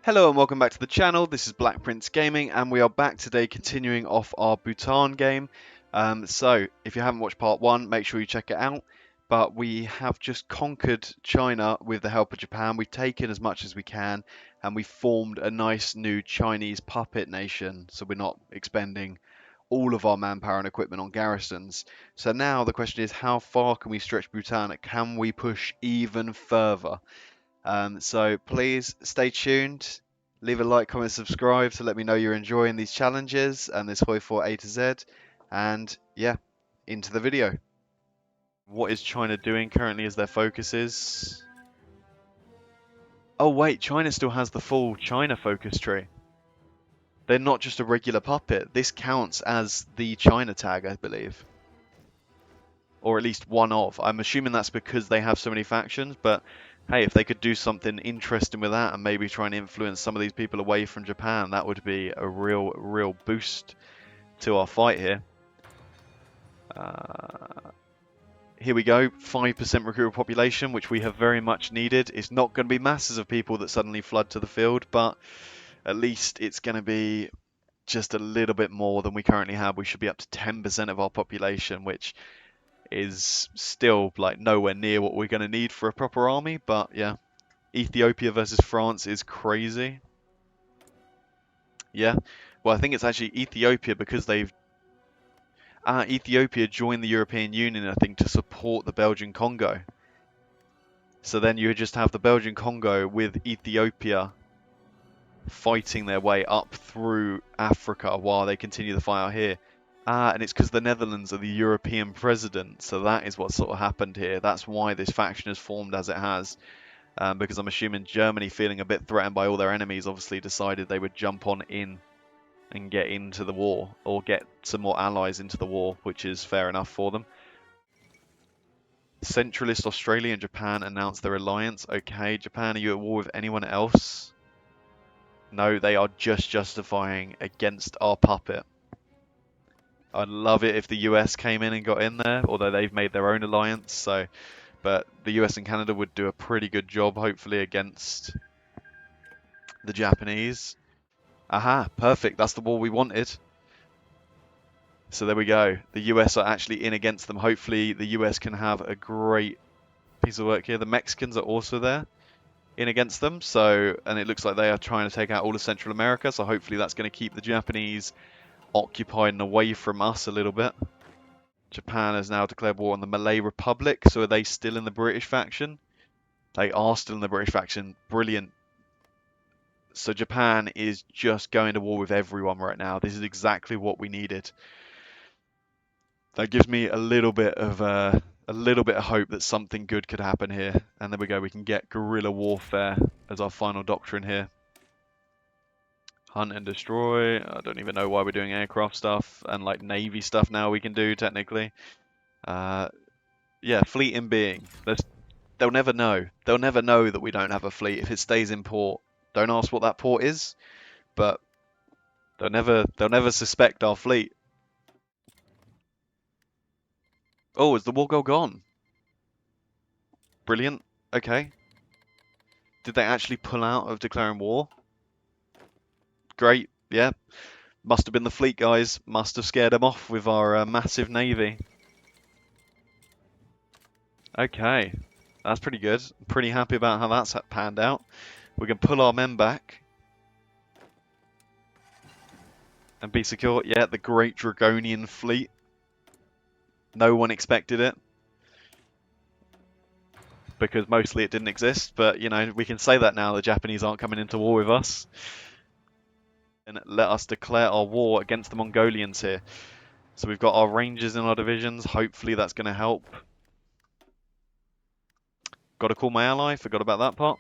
Hello and welcome back to the channel. This is Black Prince Gaming and we are back today continuing off our Bhutan game. So if you haven't watched part 1, make sure you check it out. But we have just conquered China with the help of Japan. We've taken as much as we can and we formed a nice new Chinese puppet nation. So we're not expending all of our manpower and equipment on garrisons. So now the question is, how far can we stretch Bhutan? Can we push even further? So please stay tuned, leave a like, comment, subscribe to let me know you're enjoying these challenges and this HOI4 A to Z. And yeah, into the video. What is China doing currently as their focus is? Oh wait, China still has the full China focus tree. They're not just a regular puppet. This counts as the China tag, I believe. Or at least one of. I'm assuming that's because they have so many factions, but hey, if they could do something interesting with that and maybe try and influence some of these people away from Japan, that would be a real boost to our fight here. Here we go, 5% recruitable population, which we have very much needed. It's not going to be masses of people that suddenly flood to the field, but at least it's going to be just a little bit more than we currently have. We should be up to 10% of our population, which is still like nowhere near what we're going to need for a proper army, but yeah. Ethiopia versus France is crazy. Yeah, well I think it's actually Ethiopia because they've Ethiopia joined the European Union, I think, to support the Belgian Congo. So then you just have the Belgian Congo with Ethiopia fighting their way up through Africa while they continue the fight out here. And it's because the Netherlands are the European president, so that is what sort of happened here. That's why this faction has formed as it has. Because I'm assuming Germany, feeling a bit threatened by all their enemies, obviously decided they would jump on in and get into the war, or get some more allies into the war, which is fair enough for them. Centralist Australia and Japan announced their alliance. Okay, Japan, are you at war with anyone else? No, they are just justifying against our puppet. I'd love it if the US came in and got in there, although they've made their own alliance, so... But the US and Canada would do a pretty good job, hopefully, against the Japanese. Aha, perfect. That's the war we wanted. So there we go. The US are actually in against them. Hopefully the US can have a great piece of work here. The Mexicans are also there in against them. So, and it looks like they are trying to take out all of Central America. So hopefully that's going to keep the Japanese occupied and away from us a little bit. Japan has now declared war on the Malay Republic. So are they still in the British faction? They are still in the British faction. Brilliant. So Japan is just going to war with everyone right now. This is exactly what we needed. That gives me a little bit of hope that something good could happen here. And there we go. We can get guerrilla warfare as our final doctrine here. Hunt and destroy. I don't even know why we're doing aircraft stuff and like navy stuff now. We can do technically. Yeah, fleet in being. They'll never know. They'll never know that we don't have a fleet if it stays in port. Don't ask what that port is, but they'll never suspect our fleet. Oh, is the war goal gone? Brilliant. Okay. Did they actually pull out of declaring war? Great. Yeah. Must have been the fleet guys. Must have scared them off with our massive navy. Okay. That's pretty good. I'm pretty happy about how that's panned out. We can pull our men back. And be secure. Yeah, the Great Dragonian Fleet. No one expected it. Because mostly it didn't exist. But, you know, we can say that now. The Japanese aren't coming into war with us. And let us declare our war against the Mongolians here. So we've got our rangers in our divisions. Hopefully that's going to help. Got to call my ally. Forgot about that part.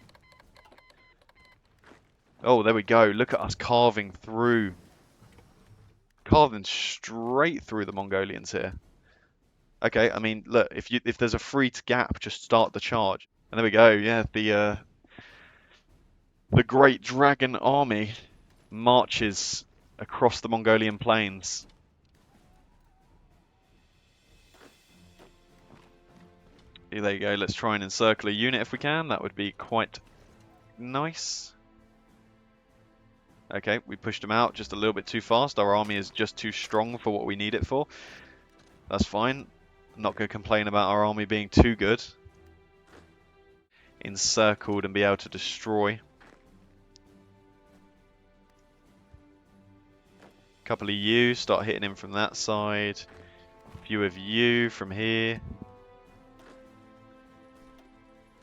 Oh, there we go. Look at us carving through. Carving straight through the Mongolians here. Okay, I mean, look, if there's a free gap, just start the charge. And there we go. Yeah, the Great Dragon Army marches across the Mongolian plains. There you go. Let's try and encircle a unit if we can. That would be quite nice. Okay, we pushed them out just a little bit too fast. Our army is just too strong for what we need it for. That's fine. I'm not going to complain about our army being too good. Encircled and be able to destroy. Couple of you, start hitting him from that side. A few of you from here.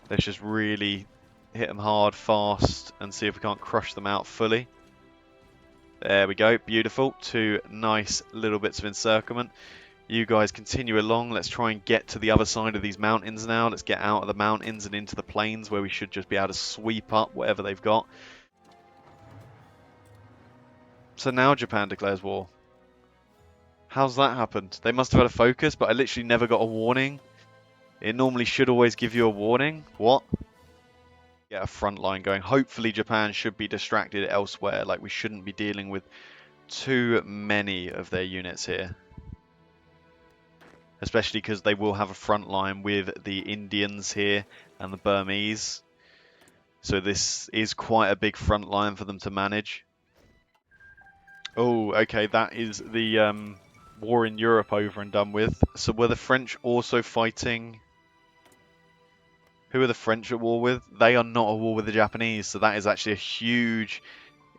Let's just really hit them hard, fast, and see if we can't crush them out fully. There we go, beautiful. 2 nice little bits of encirclement. You guys continue along. Let's try and get to the other side of these mountains now. Let's get out of the mountains and into the plains where we should just be able to sweep up whatever they've got. So now Japan declares war. How's that happened? They must have had a focus, but I literally never got a warning. It normally should always give you a warning. What? Get a front line going. Hopefully Japan should be distracted elsewhere. Like, we shouldn't be dealing with too many of their units here. Especially because they will have a front line with the Indians here and the Burmese. So this is quite a big front line for them to manage. Oh, okay, that is the war in Europe over and done with. So were the French also fighting? Who are the French at war with? They are not at war with the Japanese, so that is actually a huge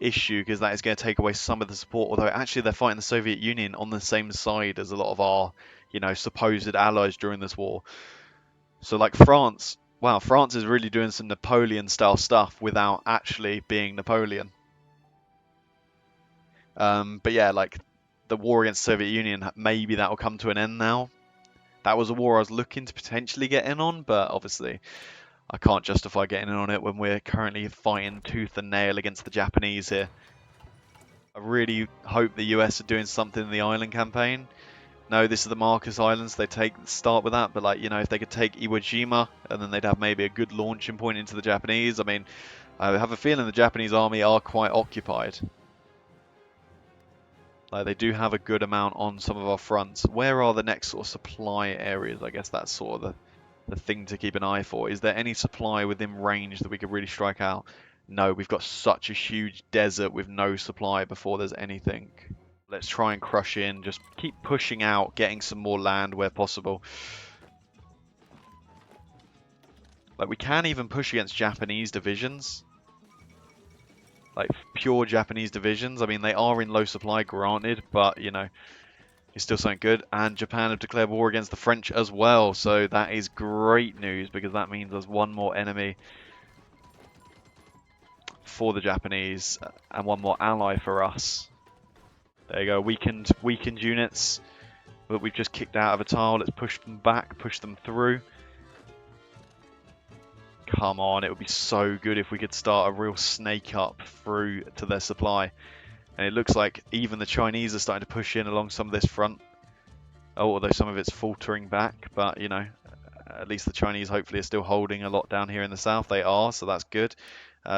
issue because that is going to take away some of the support. Although actually they're fighting the Soviet Union on the same side as a lot of our, you know, supposed allies during this war. So like France, wow, France is really doing some Napoleon-style stuff without actually being Napoleon. But yeah, like the war against the Soviet Union, maybe that will come to an end now. That was a war I was looking to potentially get in on, but obviously I can't justify getting in on it when we're currently fighting tooth and nail against the Japanese here. I really hope the US are doing something in the island campaign. No, this is the Marcus Islands. They start with that, but like, you know, if they could take Iwo Jima and then they'd have maybe a good launching point into the Japanese. I mean, I have a feeling the Japanese army are quite occupied. Like, they do have a good amount on some of our fronts. Where are the next sort of supply areas? I guess that's sort of the thing to keep an eye for. Is there any supply within range that we could really strike out? No, we've got such a huge desert with no supply before there's anything. Let's try and crush in. Just keep pushing out, getting some more land where possible. Like, we can even push against Japanese divisions. Like, pure Japanese divisions. I mean, they are in low supply, granted, but, you know, it's still something good. And Japan have declared war against the French as well, so that is great news, because that means there's one more enemy for the Japanese, and one more ally for us. There you go, weakened units that we've just kicked out of a tile. Let's push them back, push them through. Come on, it would be so good if we could start a real snake up through to their supply. And it looks like even the Chinese are starting to push in along some of this front. Oh, although some of it's faltering back, but you know, at least the Chinese hopefully are still holding a lot down here in the south. They are, so that's good.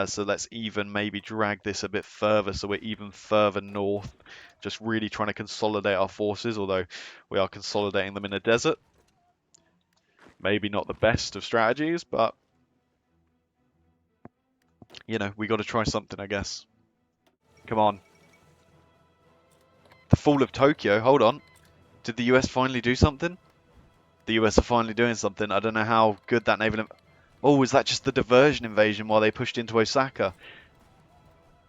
So let's even maybe drag this a bit further, so we're even further north. Just really trying to consolidate our forces, although we are consolidating them in a desert. Maybe not the best of strategies, but you know, we got to try something, I guess. Come on. The fall of Tokyo, hold on. Did the US finally do something? The US are finally doing something. I don't know how good that naval... Oh, is that just the diversion invasion while they pushed into Osaka?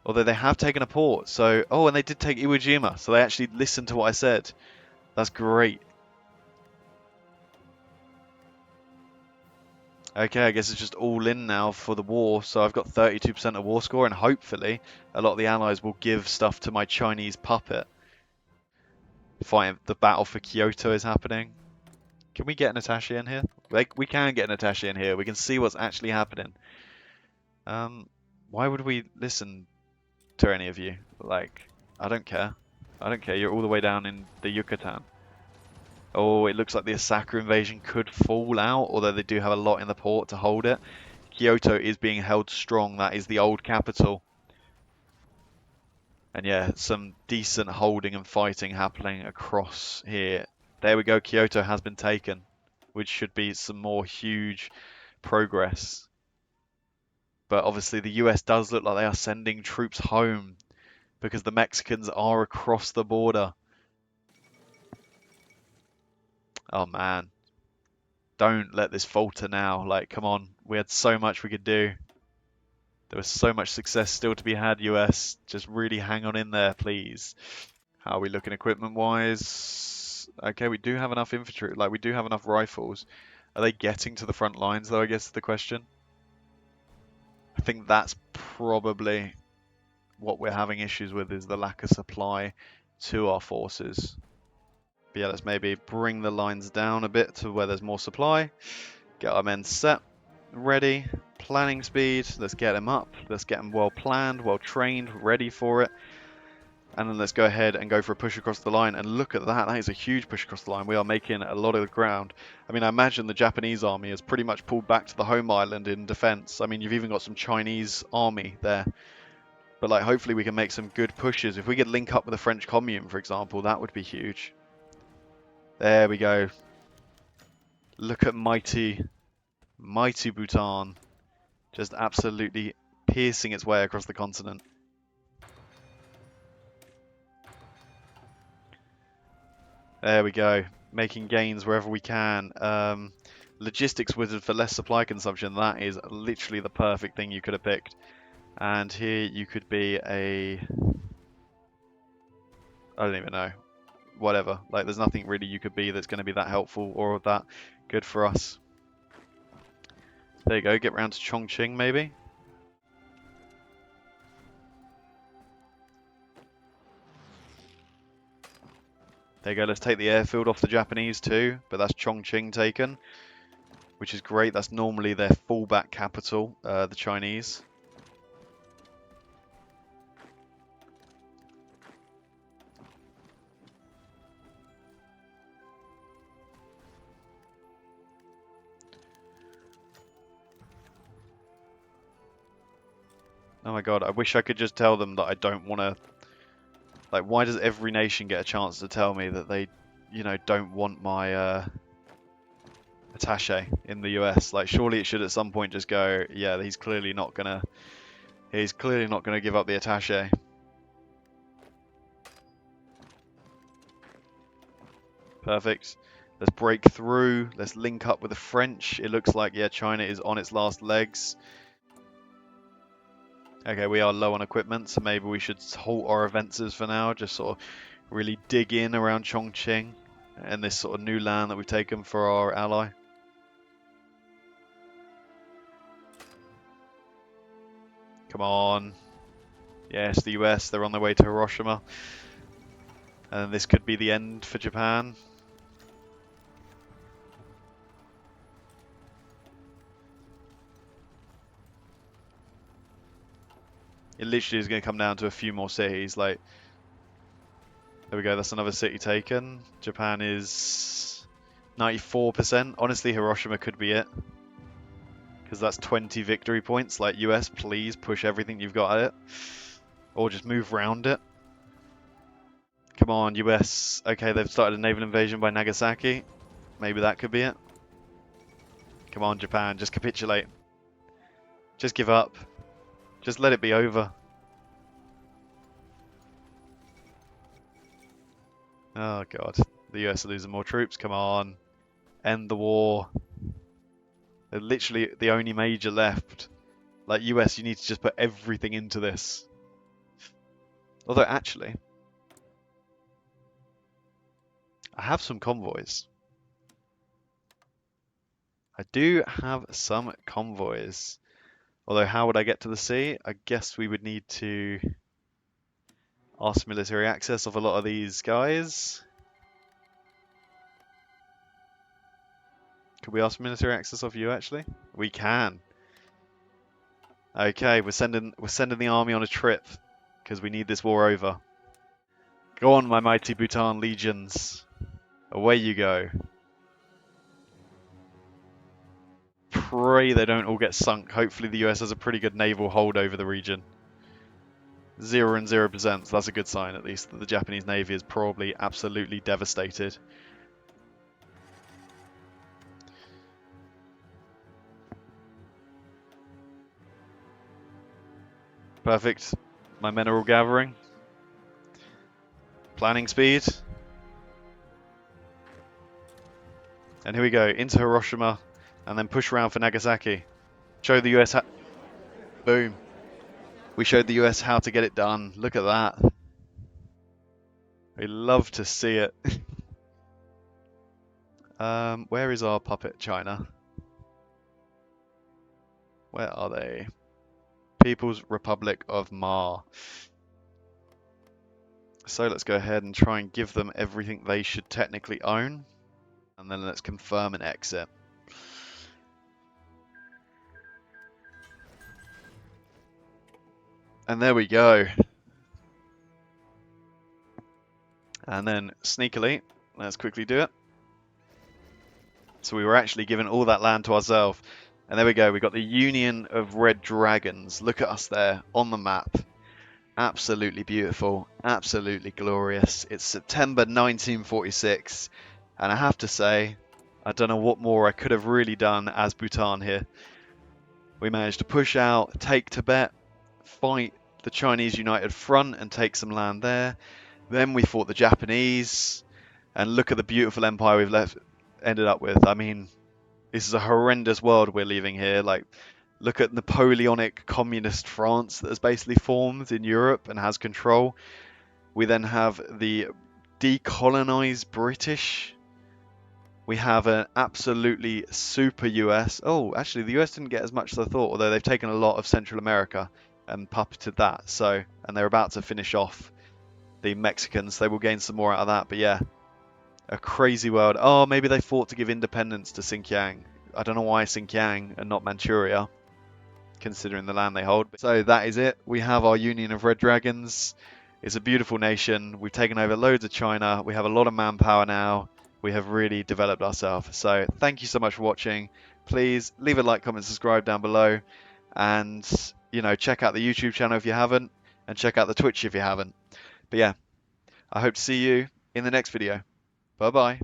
Although they have taken a port, so... Oh, and they did take Iwo Jima, so they actually listened to what I said. That's great. Okay, I guess it's just all in now for the war, so I've got 32% of war score, and hopefully a lot of the allies will give stuff to my Chinese puppet. Fighting the battle for Kyoto is happening. Can we get an attaché in here? We can get an attaché in here. We can see what's actually happening. Why would we listen to any of you? Like, I don't care. I don't care. You're all the way down in the Yucatan. Oh, it looks like the Osaka invasion could fall out, although they do have a lot in the port to hold it. Kyoto is being held strong. That is the old capital. And yeah, some decent holding and fighting happening across here. There we go, Kyoto has been taken, which should be some more huge progress. But obviously the US does look like they are sending troops home. because the Mexicans are across the border. Oh man, don't let this falter now. Like, come on, we had so much we could do. There was so much success still to be had, US. Just really hang on in there, please. How are we looking equipment-wise? Okay, we do have enough infantry. Like, we do have enough rifles. Are they getting to the front lines, though, I guess is the question. I think that's probably what we're having issues with, is the lack of supply to our forces. But yeah, let's maybe bring the lines down a bit to where there's more supply. Get our men set, ready, planning speed. Let's get them up. Let's get them well planned, well trained, ready for it. And then let's go ahead and go for a push across the line. And look at that. That is a huge push across the line. We are making a lot of the ground. I mean, I imagine the Japanese army has pretty much pulled back to the home island in defense. I mean, you've even got some Chinese army there. But like, hopefully we can make some good pushes. If we could link up with the French Commune, for example, that would be huge. There we go. Look at mighty Bhutan. Just absolutely piercing its way across the continent. There we go. Making gains wherever we can. Logistics wizard for less supply consumption. That is literally the perfect thing you could have picked. And here you could be a... I don't even know. Whatever. Like, there's nothing really you could be that's going to be that helpful or that good for us. There you go. Get round to Chongqing, maybe. There you go. Let's take the airfield off the Japanese too. But that's Chongqing taken, which is great. That's normally their fallback capital, the Chinese. Oh my god, I wish I could just tell them that I don't want to... Like, why does every nation get a chance to tell me that they, you know, don't want my attaché in the US? Like, surely it should at some point just go, yeah, he's clearly not gonna give up the attaché. Perfect. Let's break through. Let's link up with the French. It looks like, yeah, China is on its last legs. Okay, we are low on equipment, so maybe we should halt our advances for now. Just sort of really dig in around Chongqing and this sort of new land that we've taken for our ally. Come on. Yes, the US, they're on their way to Hiroshima. And this could be the end for Japan. It literally is going to come down to a few more cities. Like, there we go, that's another city taken. Japan is 94%. Honestly, Hiroshima could be it. Because that's 20 victory points. Like, US, please push everything you've got at it. Or just move round it. Come on, US. Okay, they've started a naval invasion by Nagasaki. Maybe that could be it. Come on, Japan, just capitulate. Just give up. Just let it be over. Oh god, the US are losing more troops. Come on, end the war. They're literally the only major left. Like, US, you need to just put everything into this. Although, actually, I have some convoys. I do have some convoys. Although, how would I get to the sea? I guess we would need to ask military access of a lot of these guys. Could we ask military access of you, actually? We can. Okay, we're sending the army on a trip because we need this war over. Go on, my mighty Bhutan legions. Away you go. Pray they don't all get sunk. Hopefully the US has a pretty good naval hold over the region. 0 and 0%, so that's a good sign at least that the Japanese Navy is probably absolutely devastated. Perfect. My men are all gathering. Planning speed. And here we go, into Hiroshima, and then push around for Nagasaki. Show the US boom. We showed the US how to get it done. Look at that. We love to see it. Where is our puppet, China? Where are they? People's Republic of Ma. So let's go ahead and try and give them everything they should technically own. And then let's confirm and exit. And there we go. And then sneakily, let's quickly do it. So we were actually given all that land to ourselves. And there we go, we got the Union of Red Dragons. Look at us there on the map. Absolutely beautiful, absolutely glorious. It's September 1946, and I have to say, I don't know what more I could have really done as Bhutan here. We managed to push out, take Tibet, fight the Chinese United Front and take some land there. Then we fought the Japanese, and look at the beautiful empire we've ended up with. I mean, this is a horrendous world we're leaving here. Like, look at Napoleonic communist France that has basically formed in Europe and has control. We then have the decolonized British. We have an absolutely super US. Oh, actually, the US didn't get as much as I thought, although they've taken a lot of Central America and puppeted that. So, and they're about to finish off the Mexicans. They will gain some more out of that. But yeah, a crazy world. Oh, maybe they fought to give independence to Xinjiang. I don't know why Xinjiang and not Manchuria, considering the land they hold. So that is it. We have our Union of Red Dragons. It's a beautiful nation. We've taken over loads of China. We have a lot of manpower now. We have really developed ourselves. So thank you so much for watching. Please leave a like, comment, subscribe down below. And, you know, check out the YouTube channel if you haven't. And check out the Twitch if you haven't. But yeah, I hope to see you in the next video. Bye-bye.